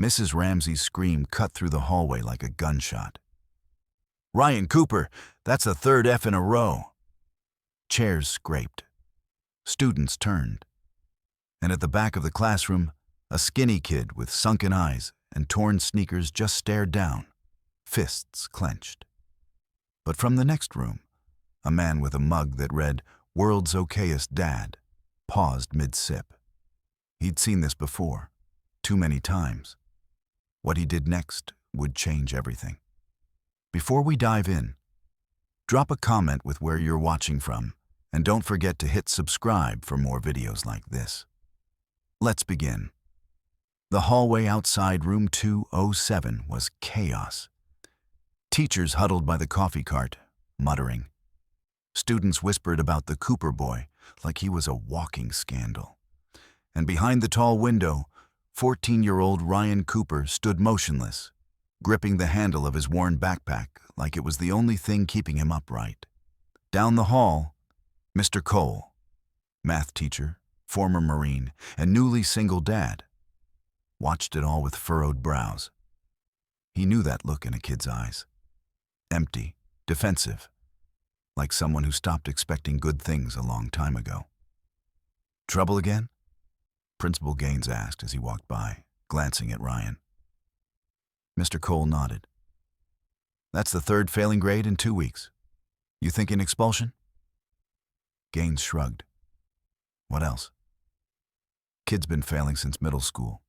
Mrs. Ramsey's scream cut through the hallway like a gunshot. "Ryan Cooper, that's the third F in a row." Chairs scraped. Students turned. And at the back of the classroom, a skinny kid with sunken eyes and torn sneakers just stared down, fists clenched. But from the next room, a man with a mug that read, "World's Okayest Dad," paused mid-sip. He'd seen this before, too many times. What he did next would change everything. Before we dive in, drop a comment with where you're watching from, and don't forget to hit subscribe for more videos like this. Let's begin. The hallway outside room 207 was chaos. Teachers huddled by the coffee cart, muttering. Students whispered about the Cooper boy like he was a walking scandal. And behind the tall window, 14-year-old Ryan Cooper stood motionless, gripping the handle of his worn backpack like it was the only thing keeping him upright. Down the hall, Mr. Cole, math teacher, former Marine, and newly single dad, watched it all with furrowed brows. He knew that look in a kid's eyes. Empty, defensive, like someone who stopped expecting good things a long time ago. "Trouble again?" Principal Gaines asked as he walked by, glancing at Ryan. Mr. Cole nodded. "That's the third failing grade in 2 weeks. You thinking expulsion?" Gaines shrugged. "What else?" "Kid's been failing since middle school.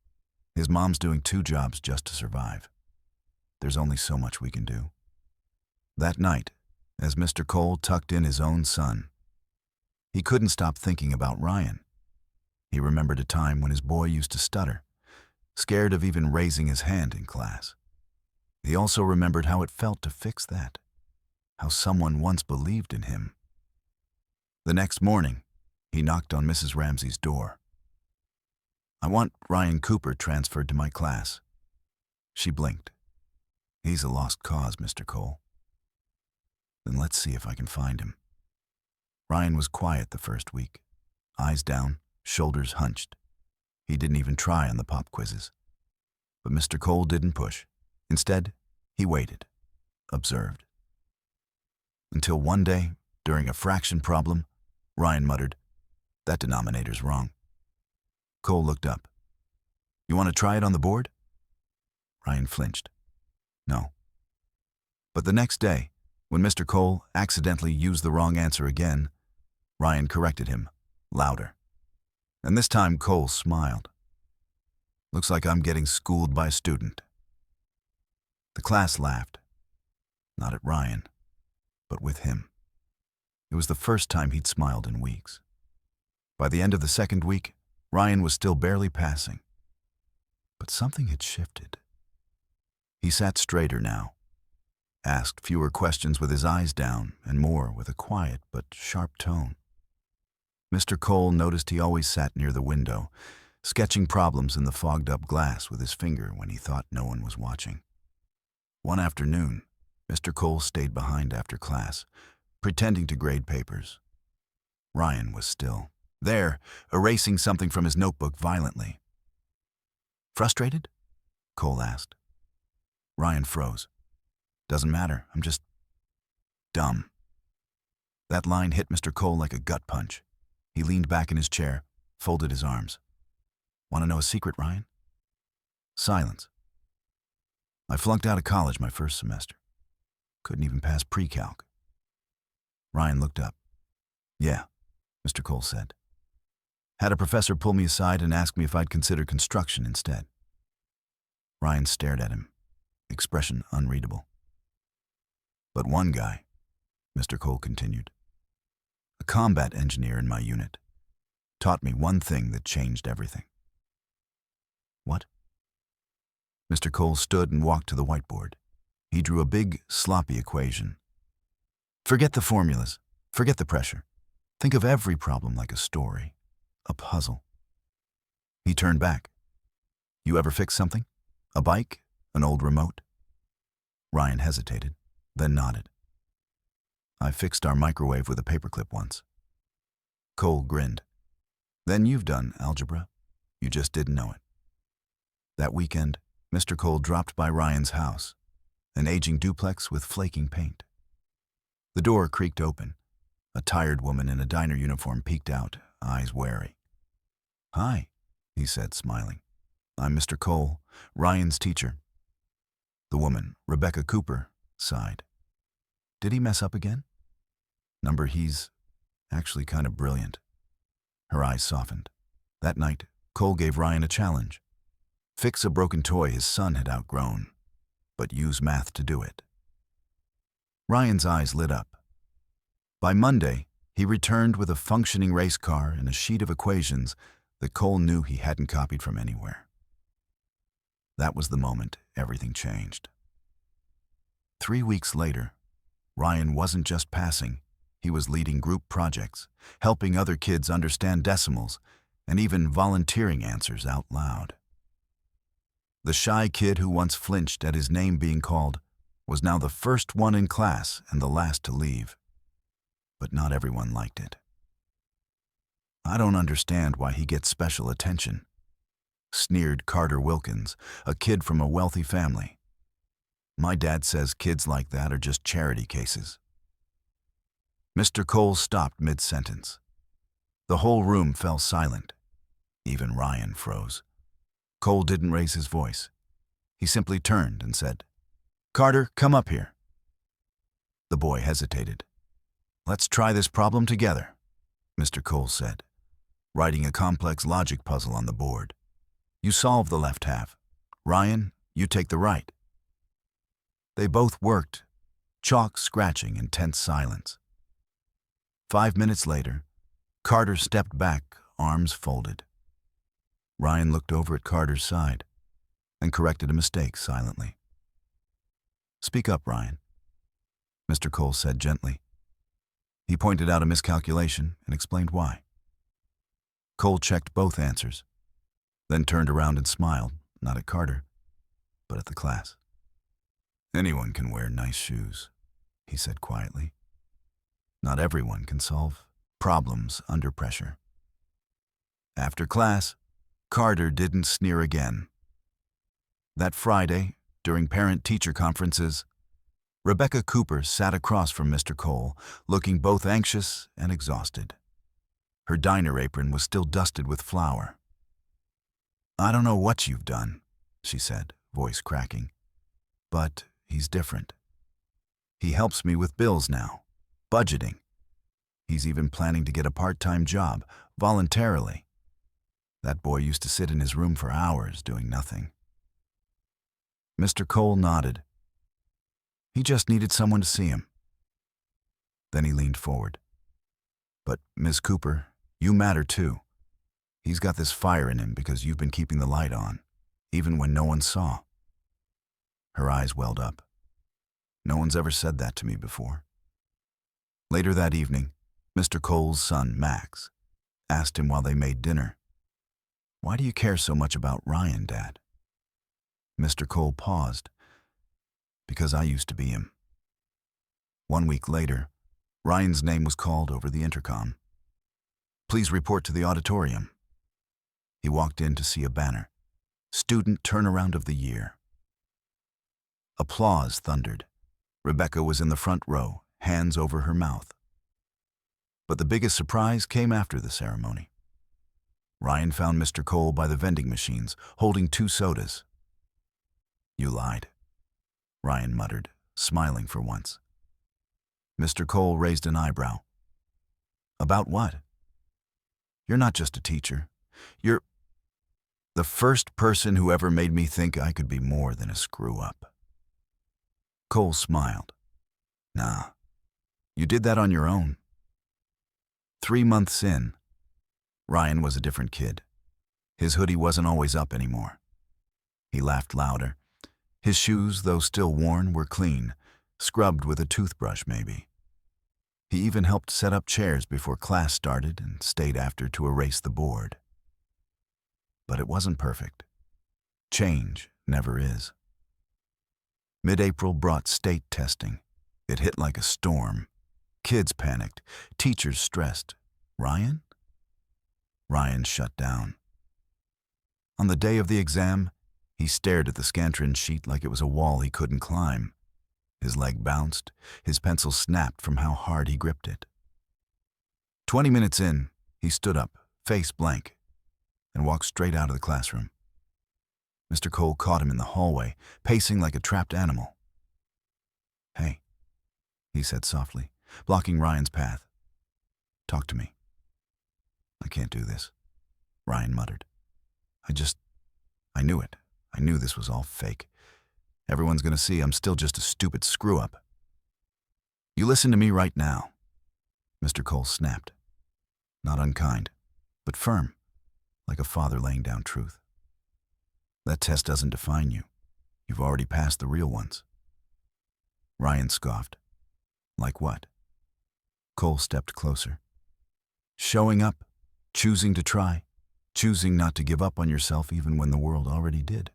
His mom's doing 2 jobs just to survive. There's only so much we can do." That night, as Mr. Cole tucked in his own son, he couldn't stop thinking about Ryan. He remembered a time when his boy used to stutter, scared of even raising his hand in class. He also remembered how it felt to fix that, how someone once believed in him. The next morning, he knocked on Mrs. Ramsey's door. "I want Ryan Cooper transferred to my class." She blinked. "He's a lost cause, Mr. Cole." "Then let's see if I can find him." Ryan was quiet the first week, eyes down, shoulders hunched. He didn't even try on the pop quizzes. But Mr. Cole didn't push. Instead, he waited, observed. Until one day, during a fraction problem, Ryan muttered, "That denominator's wrong." Cole looked up. "You want to try it on the board?" Ryan flinched. "No." But the next day, when Mr. Cole accidentally used the wrong answer again, Ryan corrected him, louder. And this time Cole smiled. "Looks like I'm getting schooled by a student." The class laughed. Not at Ryan, but with him. It was the first time he'd smiled in weeks. By the end of the second week, Ryan was still barely passing. But something had shifted. He sat straighter now, asked fewer questions with his eyes down and more with a quiet but sharp tone. Mr. Cole noticed he always sat near the window, sketching problems in the fogged-up glass with his finger when he thought no one was watching. One afternoon, Mr. Cole stayed behind after class, pretending to grade papers. Ryan was still there, erasing something from his notebook violently. "Frustrated?" Cole asked. Ryan froze. "Doesn't matter, I'm just dumb." That line hit Mr. Cole like a gut punch. He leaned back in his chair, folded his arms. "Want to know a secret, Ryan?" Silence. "I flunked out of college my first semester. Couldn't even pass pre-calc." Ryan looked up. "Yeah," Mr. Cole said. "Had a professor pull me aside and ask me if I'd consider construction instead." Ryan stared at him, expression unreadable. "But one guy," Mr. Cole continued, "a combat engineer in my unit, taught me one thing that changed everything." "What?" Mr. Cole stood and walked to the whiteboard. He drew a big, sloppy equation. "Forget the formulas. Forget the pressure. Think of every problem like a story, a puzzle." He turned back. "You ever fix something? A bike? An old remote?" Ryan hesitated, then nodded. "I fixed our microwave with a paperclip once." Cole grinned. "Then you've done algebra. You just didn't know it." That weekend, Mr. Cole dropped by Ryan's house, an aging duplex with flaking paint. The door creaked open. A tired woman in a diner uniform peeked out, eyes wary. "Hi," he said, smiling. "I'm Mr. Cole, Ryan's teacher." The woman, Rebecca Cooper, sighed. "Did he mess up again?" He's actually kind of brilliant." Her eyes softened. That night, Cole gave Ryan a challenge. Fix a broken toy his son had outgrown, but use math to do it. Ryan's eyes lit up. By Monday, he returned with a functioning race car and a sheet of equations that Cole knew he hadn't copied from anywhere. That was the moment everything changed. 3 weeks later, Ryan wasn't just passing. He was leading group projects, helping other kids understand decimals, and even volunteering answers out loud. The shy kid who once flinched at his name being called was now the first one in class and the last to leave. But not everyone liked it. "I don't understand why he gets special attention," sneered Carter Wilkins, a kid from a wealthy family. "My dad says kids like that are just charity cases." Mr. Cole stopped mid-sentence. The whole room fell silent. Even Ryan froze. Cole didn't raise his voice. He simply turned and said, "Carter, come up here." The boy hesitated. "Let's try this problem together," Mr. Cole said, writing a complex logic puzzle on the board. "You solve the left half. Ryan, you take the right." They both worked, chalk scratching in tense silence. 5 minutes later, Carter stepped back, arms folded. Ryan looked over at Carter's side and corrected a mistake silently. "Speak up, Ryan," Mr. Cole said gently. He pointed out a miscalculation and explained why. Cole checked both answers, then turned around and smiled, not at Carter, but at the class. "Anyone can wear nice shoes," he said quietly. "Not everyone can solve problems under pressure." After class, Carter didn't sneer again. That Friday, during parent-teacher conferences, Rebecca Cooper sat across from Mr. Cole, looking both anxious and exhausted. Her diner apron was still dusted with flour. "I don't know what you've done," she said, voice cracking, "but he's different. He helps me with bills now, budgeting. He's even planning to get a part-time job, voluntarily. That boy used to sit in his room for hours doing nothing." Mr. Cole nodded. He just needed someone to see him. Then he leaned forward. "But, Ms. Cooper, you matter too. He's got this fire in him because you've been keeping the light on, even when no one saw." Her eyes welled up. "No one's ever said that to me before." Later that evening, Mr. Cole's son, Max, asked him while they made dinner, "Why do you care so much about Ryan, Dad?" Mr. Cole paused. "Because I used to be him." 1 week later, Ryan's name was called over the intercom. "Please report to the auditorium." He walked in to see a banner, "Student Turnaround of the Year." Applause thundered. Rebecca was in the front row, hands over her mouth. But the biggest surprise came after the ceremony. Ryan found Mr. Cole by the vending machines, holding 2 sodas. "You lied," Ryan muttered, smiling for once. Mr. Cole raised an eyebrow. "About what?" "You're not just a teacher. You're the first person who ever made me think I could be more than a screw-up." Cole smiled. "Nah, you did that on your own." 3 months in, Ryan was a different kid. His hoodie wasn't always up anymore. He laughed louder. His shoes, though still worn, were clean, scrubbed with a toothbrush maybe. He even helped set up chairs before class started and stayed after to erase the board. But it wasn't perfect. Change never is. Mid-April brought state testing. It hit like a storm. Kids panicked. Teachers stressed. Ryan? Ryan shut down. On the day of the exam, He stared at the scantron sheet like it was a wall he couldn't climb. His leg bounced, his pencil snapped from how hard he gripped it. 20 minutes in, he stood up, face blank, and walked straight out of the classroom. Mr. Cole caught him in the hallway, pacing like a trapped animal. "Hey," he said softly, blocking Ryan's path. "Talk to me." "I can't do this," Ryan muttered. I knew it. I knew this was all fake. Everyone's gonna see I'm still just a stupid screw-up." "You listen to me right now," Mr. Cole snapped. Not unkind, but firm, like a father laying down truth. "That test doesn't define you. You've already passed the real ones." Ryan scoffed. "Like what?" Cole stepped closer. "Showing up, choosing to try, choosing not to give up on yourself even when the world already did."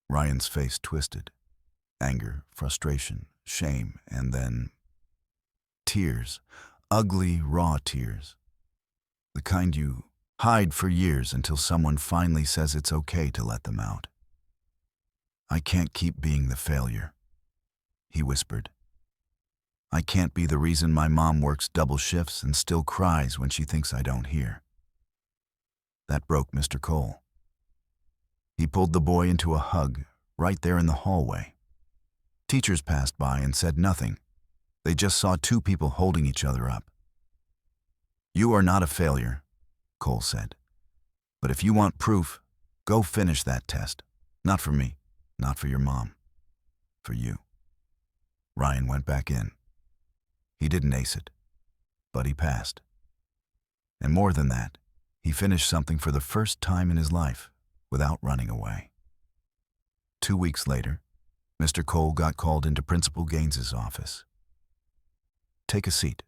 Ryan's face twisted. Anger, frustration, shame, and then tears. Ugly, raw tears. The kind you hide for years until someone finally says it's okay to let them out. "I can't keep being the failure," he whispered. "I can't be the reason my mom works double shifts and still cries when she thinks I don't hear." That broke Mr. Cole. He pulled the boy into a hug right there in the hallway. Teachers passed by and said nothing. They just saw two people holding each other up. "You are not a failure," Cole said. "But if you want proof, go finish that test. Not for me, not for your mom. For you." Ryan went back in. He didn't ace it, but he passed. And more than that, he finished something for the first time in his life without running away. 2 weeks later, Mr. Cole got called into Principal Gaines's office. "Take a seat,"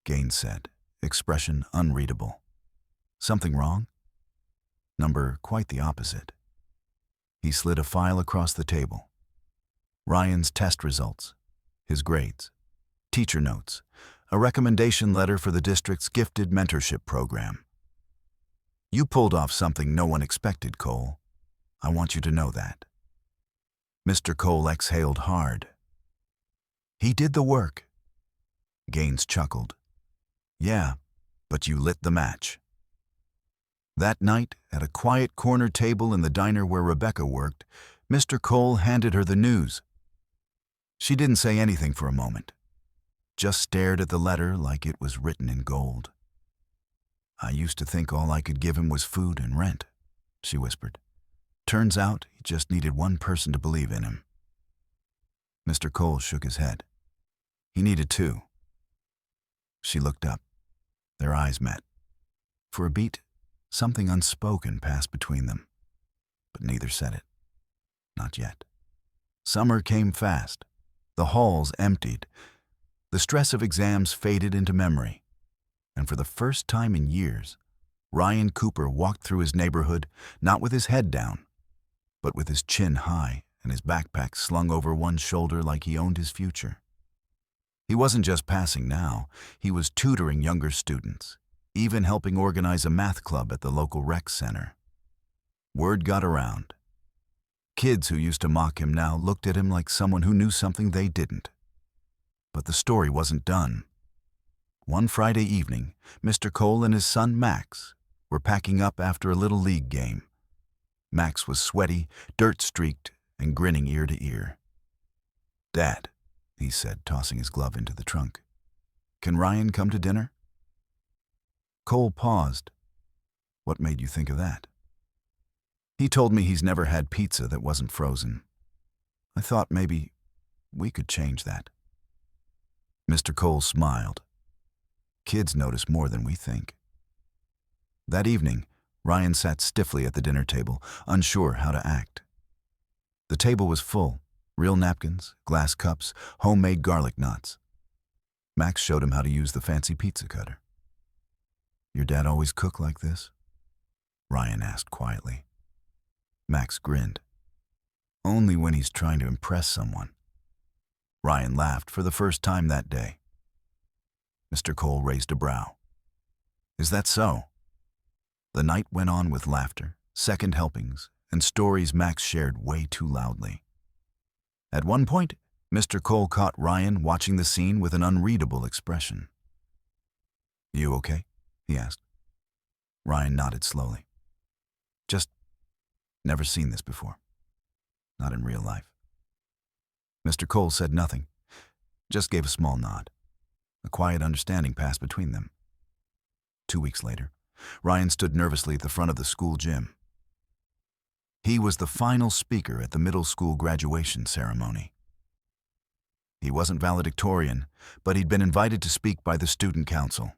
Gaines said, expression unreadable. "Something wrong?" Number quite the opposite. He slid a file across the table. Ryan's test results, his grades, teacher notes, a recommendation letter for the district's gifted mentorship program. "You pulled off something no one expected, Cole. I want you to know that." Mr. Cole exhaled hard. "He did the work." Gaines chuckled. "Yeah, but you lit the match." That night, at a quiet corner table in the diner where Rebecca worked, Mr. Cole handed her the news. She didn't say anything for a moment, just stared at the letter like it was written in gold. "I used to think all I could give him was food and rent," she whispered. "Turns out he just needed one person to believe in him." Mr. Cole shook his head. "He needed two." She looked up. Their eyes met. For a beat, something unspoken passed between them, but neither said it. Not yet. Summer came fast. The halls emptied. The stress of exams faded into memory. And for the first time in years, Ryan Cooper walked through his neighborhood not with his head down, but with his chin high and his backpack slung over one shoulder like he owned his future. He wasn't just passing now, he was tutoring younger students, even helping organize a math club at the local rec center. Word got around. Kids who used to mock him now looked at him like someone who knew something they didn't. But the story wasn't done. One Friday evening, Mr. Cole and his son Max were packing up after a little league game. Max was sweaty, dirt-streaked, and grinning ear to ear. "Dad," he said, tossing his glove into the trunk, "can Ryan come to dinner?" Cole paused. "What made you think of that?" "He told me he's never had pizza that wasn't frozen. I thought maybe we could change that." Mr. Cole smiled. Kids notice more than we think. That evening, Ryan sat stiffly at the dinner table, unsure how to act. The table was full, real napkins, glass cups, homemade garlic knots. Max showed him how to use the fancy pizza cutter. "Your dad always cook like this?" Ryan asked quietly. Max grinned. "Only when he's trying to impress someone." Ryan laughed for the first time that day. Mr. Cole raised a brow. "Is that so?" The night went on with laughter, second helpings, and stories Max shared way too loudly. At one point, Mr. Cole caught Ryan watching the scene with an unreadable expression. "You okay?" he asked. Ryan nodded slowly. "Just never seen this before. Not in real life." Mr. Cole said nothing, just gave a small nod. A quiet understanding passed between them. 2 weeks later, Ryan stood nervously at the front of the school gym. He was the final speaker at the middle school graduation ceremony. He wasn't valedictorian, but he'd been invited to speak by the student council,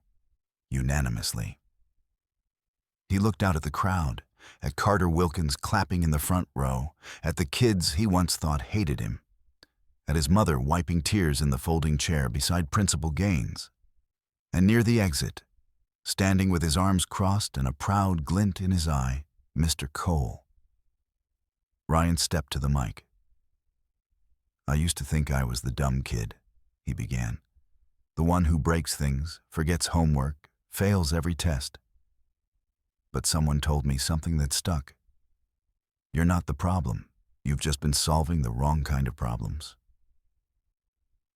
unanimously. He looked out at the crowd, at Carter Wilkins clapping in the front row, at the kids he once thought hated him, at his mother wiping tears in the folding chair beside Principal Gaines. And near the exit, standing with his arms crossed and a proud glint in his eye, Mr. Cole. Ryan stepped to the mic. "I used to think I was the dumb kid," he began. "The one who breaks things, forgets homework, fails every test. But someone told me something that stuck. You're not the problem. You've just been solving the wrong kind of problems."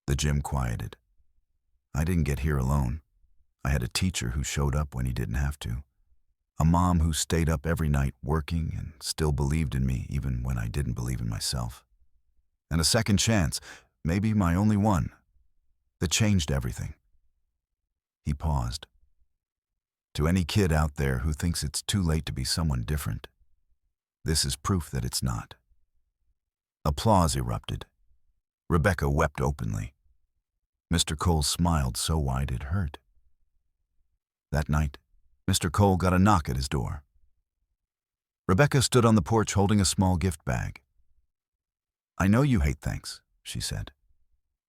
The gym quieted. I didn't get here alone. I had a teacher who showed up when he didn't have to. A mom who stayed up every night working and still believed in me even when I didn't believe in myself. And a second chance, maybe my only one, that changed everything. He paused. To any kid out there who thinks it's too late to be someone different, this is proof that it's not. Applause erupted. Rebecca wept openly. Mr. Cole smiled so wide it hurt. That night, Mr. Cole got a knock at his door. Rebecca stood on the porch holding a small gift bag. "I know you hate thanks," she said,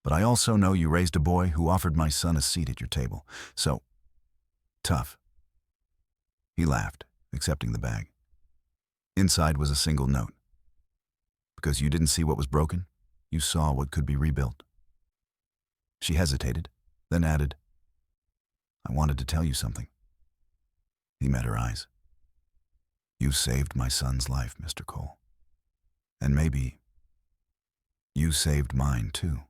"but I also know you raised a boy who offered my son a seat at your table. So, tough." He laughed, accepting the bag. Inside was a single note. "Because you didn't see what was broken, you saw what could be rebuilt." She hesitated, then added, "I wanted to tell you something." He met her eyes. "You saved my son's life, Mr. Cole. And maybe you saved mine too."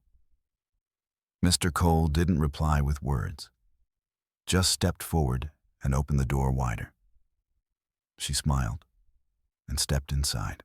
Mr. Cole didn't reply with words, just stepped forward and opened the door wider. She smiled and stepped inside.